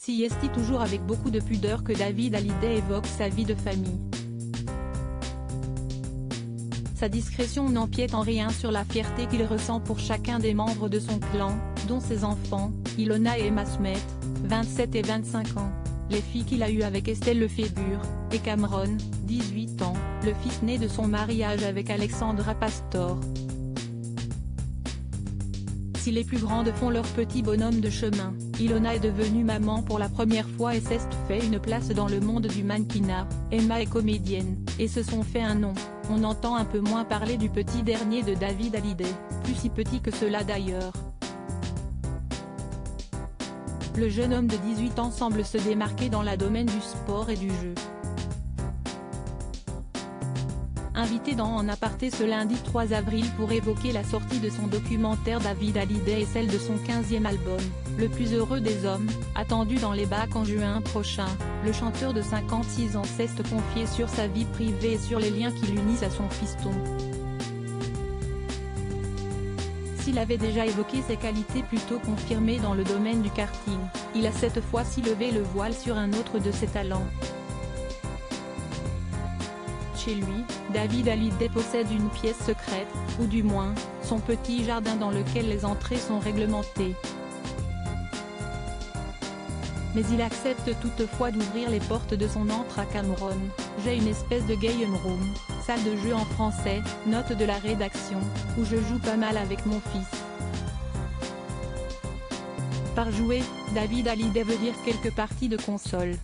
C'est toujours avec beaucoup de pudeur que David Hallyday évoque sa vie de famille. Sa discrétion n'empiète en rien sur la fierté qu'il ressent pour chacun des membres de son clan, dont ses enfants, Ilona et Emma Smith, 27 et 25 ans, les filles qu'il a eues avec Estelle Lefébure, et Cameron, 18 ans, le fils né de son mariage avec Alexandra Pastor. Si les plus grandes font leur petit bonhomme de chemin, Ilona est devenue maman pour la première fois et s'est fait une place dans le monde du mannequinat. Emma est comédienne, et se sont fait un nom. On entend un peu moins parler du petit dernier de David Hallyday, plus si petit que cela d'ailleurs. Le jeune homme de 18 ans semble se démarquer dans le domaine du sport et du jeu. Invité dans En Aparté ce lundi 3 avril pour évoquer la sortie de son documentaire David Hallyday et celle de son 15e album, Le plus heureux des hommes, attendu dans les bacs en juin prochain, le chanteur de 56 ans s'est confié sur sa vie privée et sur les liens qui l'unissent à son fiston. S'il avait déjà évoqué ses qualités plutôt confirmées dans le domaine du karting, il a cette fois-ci levé le voile sur un autre de ses talents. Chez lui, David Hallyday possède une pièce secrète, ou du moins, son petit jardin dans lequel les entrées sont réglementées. Mais il accepte toutefois d'ouvrir les portes de son antre à Cameron. J'ai une espèce de game room, salle de jeu en français, note de la rédaction, où je joue pas mal avec mon fils. Par jouer, David Hallyday veut dire quelques parties de console.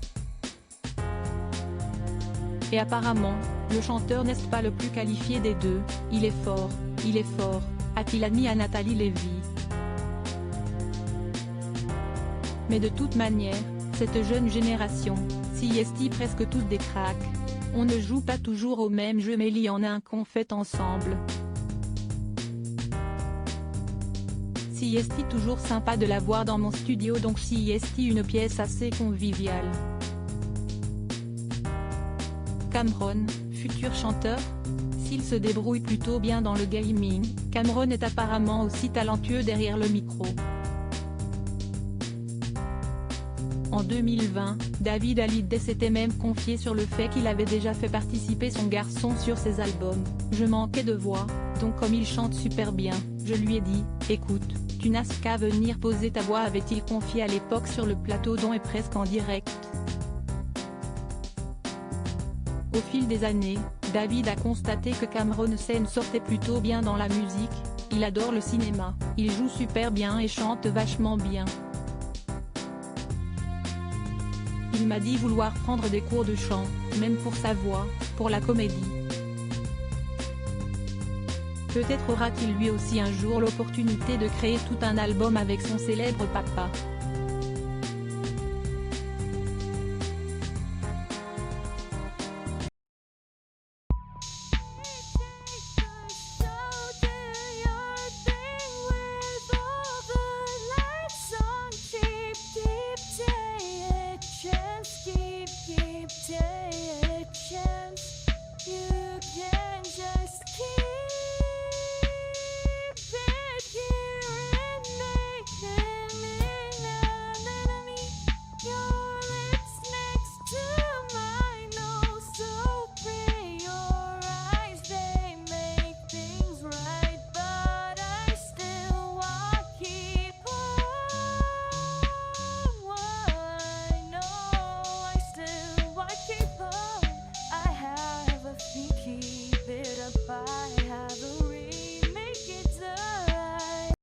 Et apparemment, le chanteur n'est pas le plus qualifié des deux, il est fort, a-t-il admis à Nathalie Lévy. Mais de toute manière, cette jeune génération, c'est presque tous des cracks. On ne joue pas toujours au même jeu mais il y en a un qu'on fait ensemble. C'est toujours sympa de la voir dans mon studio donc c'est une pièce assez conviviale. Cameron, futur chanteur? S'il se débrouille plutôt bien dans le gaming, Cameron est apparemment aussi talentueux derrière le micro. En 2020, David Hallyday s'était même confié sur le fait qu'il avait déjà fait participer son garçon sur ses albums. Je manquais de voix, donc comme il chante super bien, je lui ai dit, écoute, tu n'as qu'à venir poser ta voix avait-il confié à l'époque sur le plateau dont est presque en direct. Au fil des années, David a constaté que Cameron sortait plutôt bien dans la musique, il adore le cinéma, il joue super bien et chante vachement bien. Il m'a dit vouloir prendre des cours de chant, même pour sa voix, pour la comédie. Peut-être aura-t-il lui aussi un jour l'opportunité de créer tout un album avec son célèbre papa.